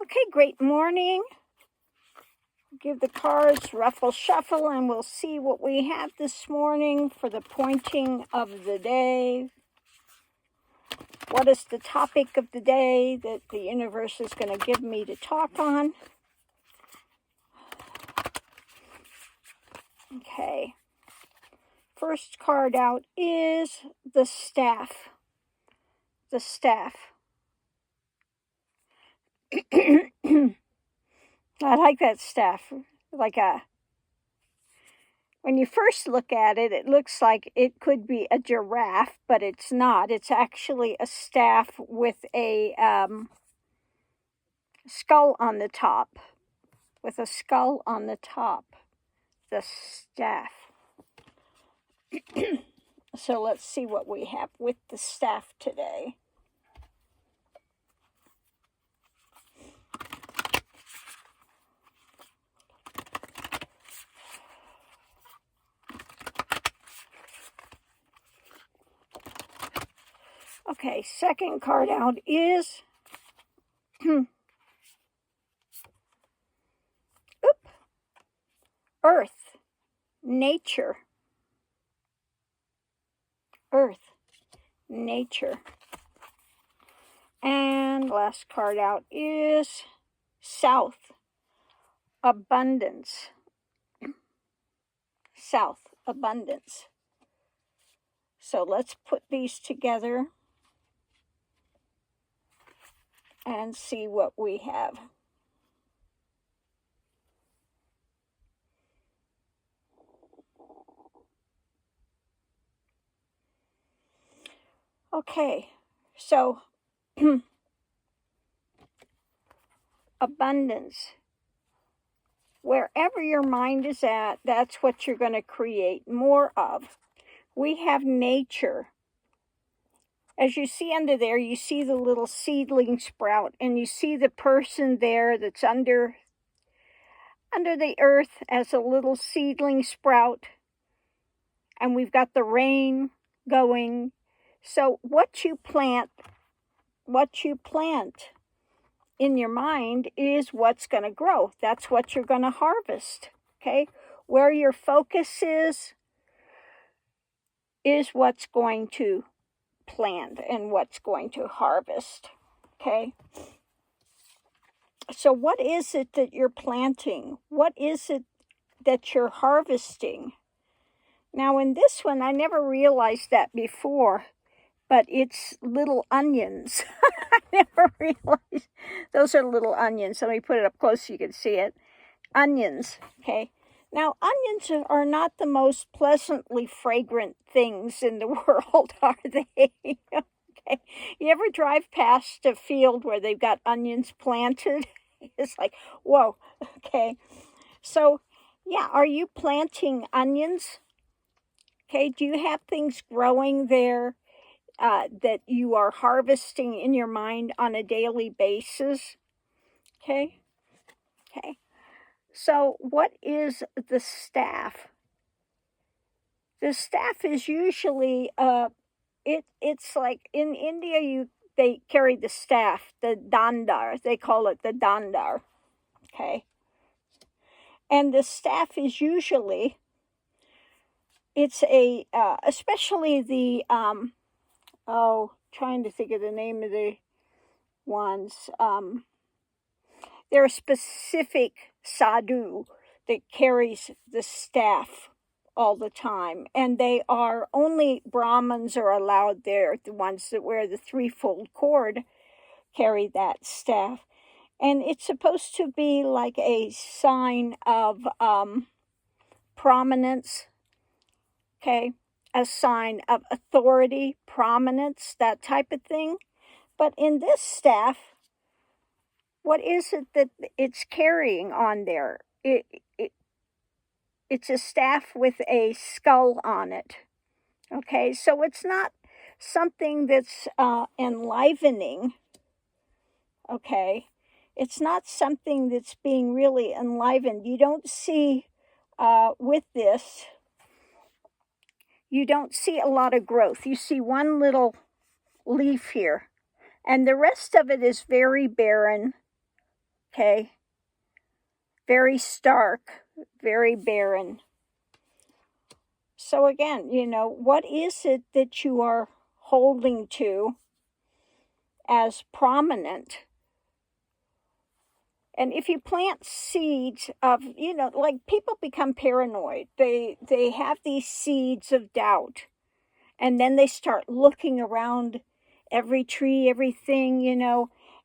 Okay, great morning. Give the cards ruffle shuffle and we'll see what we have this morning for the pointing of the day. What is the topic of the day that the universe is going to give me to talk on? Okay. First card out is the staff. The staff. I like that staff. When you first look at it, it looks like it could be a giraffe, but it's not. It's actually a staff with a skull on the top. With a skull on the top. The staff. So let's see what we have with the staff today. Okay, second card out is Earth, nature. Earth, nature. And last card out is South, abundance. South, abundance. So let's put these together and see what we have. Okay, so abundance. Wherever your mind is at, that's what you're going to create more of. We have nature. As you see under there, you see the little seedling sprout, and you see the person there that's under the earth as a little seedling sprout. And we've got the rain going. So what you plant in your mind is what's going to grow. That's what you're going to harvest, okay? Where your focus is what's going to plant and what's going to harvest, okay? So what is it that you're planting? What is it that you're harvesting? Now in this one, I never realized that before, but it's little onions. I never realized those are little onions. Let me put it up close so you can see it. Onions, okay? Now, onions are not the most pleasantly fragrant things in the world, are they? Okay. You ever drive past a field where they've got onions planted? It's like, whoa, okay. So, yeah, are you planting onions? Okay, do you have things growing there that you are harvesting in your mind on a daily basis? Okay. So what is the staff? The staff is usually it's like in India they carry the staff, the dandar. They call it the dandar. Okay. And the staff is usually it's a especially the trying to think of the name of the ones. There are specific sadhu that carries the staff all the time, and they are only Brahmins are allowed there. The ones that wear the threefold cord carry that staff, and it's supposed to be like a sign of prominence. Okay, a sign of authority, prominence, that type of thing. But in this staff, what is it that it's carrying on there? It's a staff with a skull on it. Okay, so it's not something that's enlivening. Okay, it's not something that's being really enlivened. You don't see with this, you don't see a lot of growth. You see one little leaf here, and the rest of it is very barren. okay? Very stark, very barren. So again, what is it that you are holding to as prominent? And if you plant seeds of, like people become paranoid. They have these seeds of doubt. And then they start looking around every tree, everything,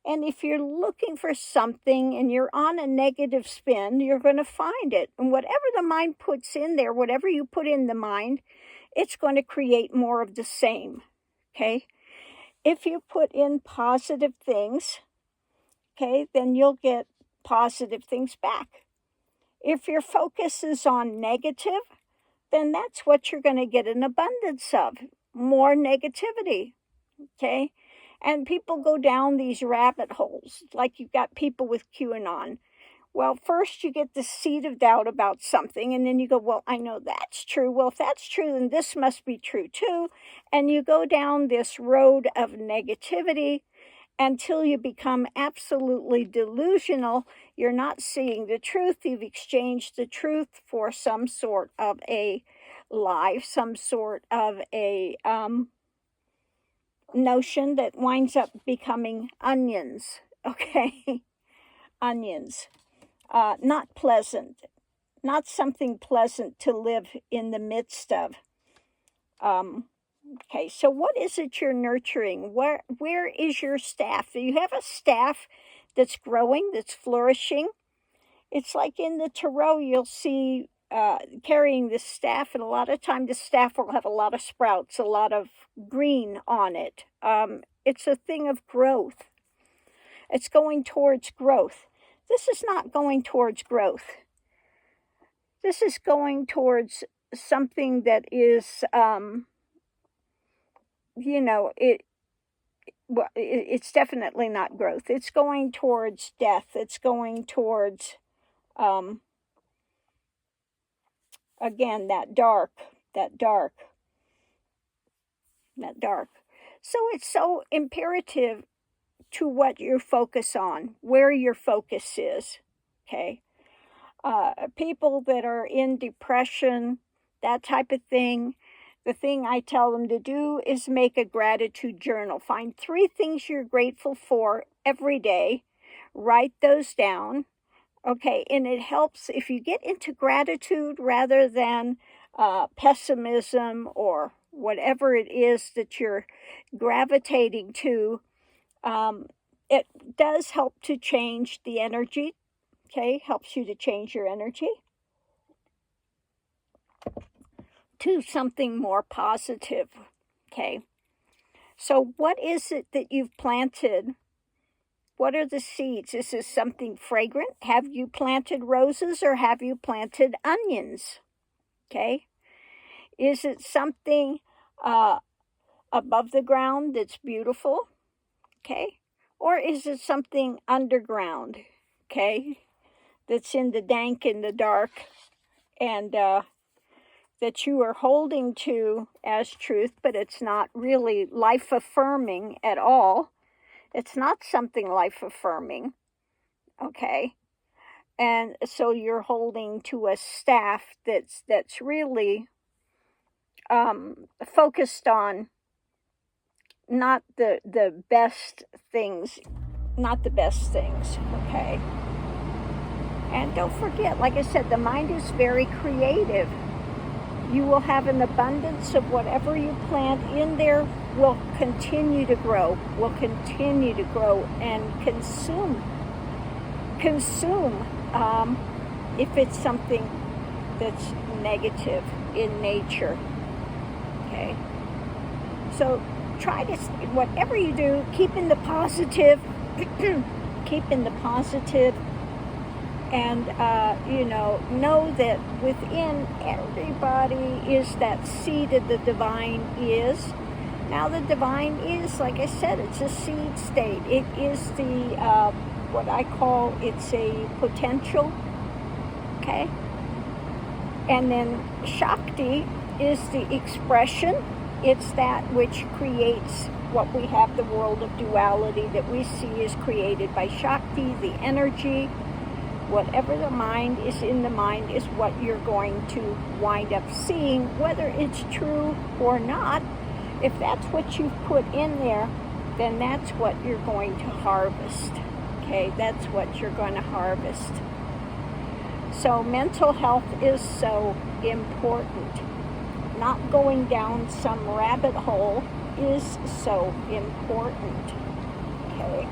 And if you're looking for something and you're on a negative spin, you're going to find it. And whatever the mind puts in there, whatever you put in the mind, it's going to create more of the same, okay? If you put in positive things, okay, then you'll get positive things back. If your focus is on negative, then that's what you're going to get an abundance of, more negativity, okay? And people go down these rabbit holes, like you've got people with QAnon. Well, first you get the seed of doubt about something, and then you go, well, I know that's true. Well, if that's true, then this must be true too. And you go down this road of negativity until you become absolutely delusional. You're not seeing the truth. You've exchanged the truth for some sort of a lie, some sort of a notion that winds up becoming onions, okay? Onions. Not pleasant, not something pleasant to live in the midst of. Okay, so what is it you're nurturing? Where is your staff? Do you have a staff that's growing, that's flourishing? It's like in the tarot, you'll see carrying this staff, and a lot of time the staff will have a lot of sprouts, a lot of green on it. It's a thing of growth. It's going towards growth. This is not going towards growth. This is going towards something that is, it's definitely not growth. It's going towards death. It's going towards, again, that dark. So it's so imperative to what you focus on, where your focus is, okay? People that are in depression, that type of thing, the thing I tell them to do is make a gratitude journal. Find 3 things you're grateful for every day. Write those down, okay? And it helps if you get into gratitude rather than pessimism or whatever it is that you're gravitating to. It does help to change the energy, okay? Helps you to change your energy to something more positive, okay? So what is it that you've planted? What are the seeds? Is this something fragrant? Have you planted roses or have you planted onions, okay? Is it something above the ground that's beautiful, okay? Or is it something underground, okay, that's in the dank, in the dark, and that you are holding to as truth, but it's not really life-affirming at all. It's not something life-affirming, okay? And so you're holding to a staff that's really focused on not the best things, okay? And don't forget, like I said, the mind is very creative. You will have an abundance of whatever you plant in there will continue to grow, and consume if it's something that's negative in nature, okay? So try to, whatever you do, keep in the positive, and, know that within everybody is that seed of the divine is. Now the divine is, like I said, it's a seed state. It is the, what I call, it's a potential, okay? And then Shakti is the expression. It's that which creates what we have, the world of duality that we see is created by Shakti, the energy. Whatever the mind is in the mind is what you're going to wind up seeing, whether it's true or not. If that's what you've put in there, then that's what you're going to harvest. Okay, that's what you're going to harvest. So mental health is so important. Not going down some rabbit hole is so important. Okay.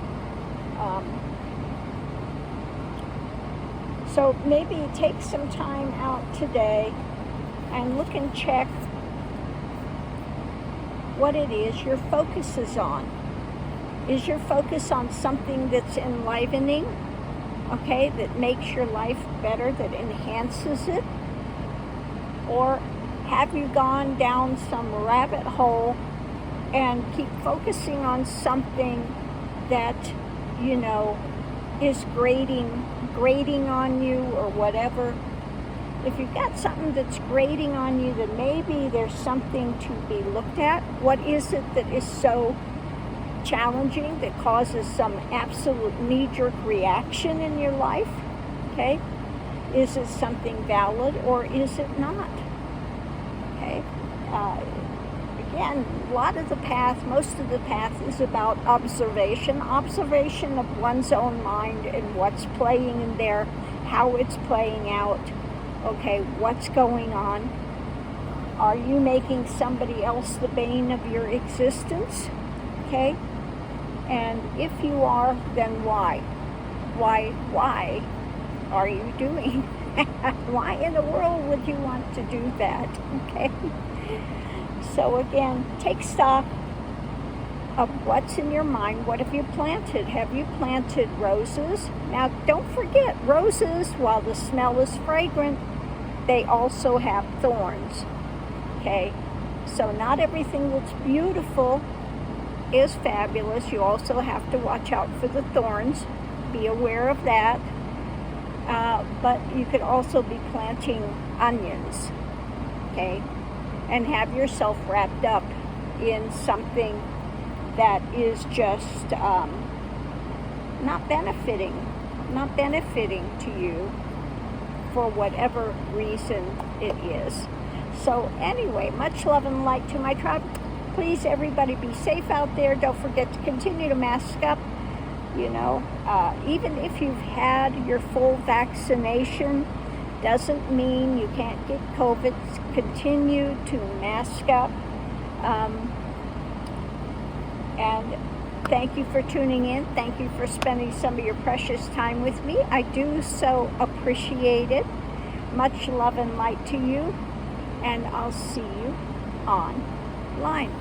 So maybe take some time out today and look and check what it is your focus is on. Is your focus on something that's enlivening, okay, that makes your life better, that enhances it? Or have you gone down some rabbit hole and keep focusing on something that, you know, is grating on you or whatever? If you've got something that's grating on you, then maybe there's something to be looked at. What is it that is so challenging that causes some absolute knee-jerk reaction in your life? Okay? Is it something valid or is it not? Okay? Again, a lot of the path, most of the path is about observation of one's own mind and what's playing in there, how it's playing out, okay, what's going on. Are you making somebody else the bane of your existence? Okay? And if you are, then why? Why are you doing that? Why in the world would you want to do that? Okay? So again, take stock of what's in your mind. What have you planted? Have you planted roses? Now, don't forget, roses, while the smell is fragrant, they also have thorns. Okay? So not everything that's beautiful is fabulous. You also have to watch out for the thorns. Be aware of that. But you could also be planting onions. Okay? And have yourself wrapped up in something that is just not benefiting to you for whatever reason it is. So anyway, much love and light to my tribe. Please, everybody, be safe out there. Don't forget to continue to mask up. You know, even if you've had your full vaccination, doesn't mean you can't get COVID. Continue to mask up. And thank you for tuning in. Thank you for spending some of your precious time with me. I do so appreciate it. Much love and light to you. And I'll see you online.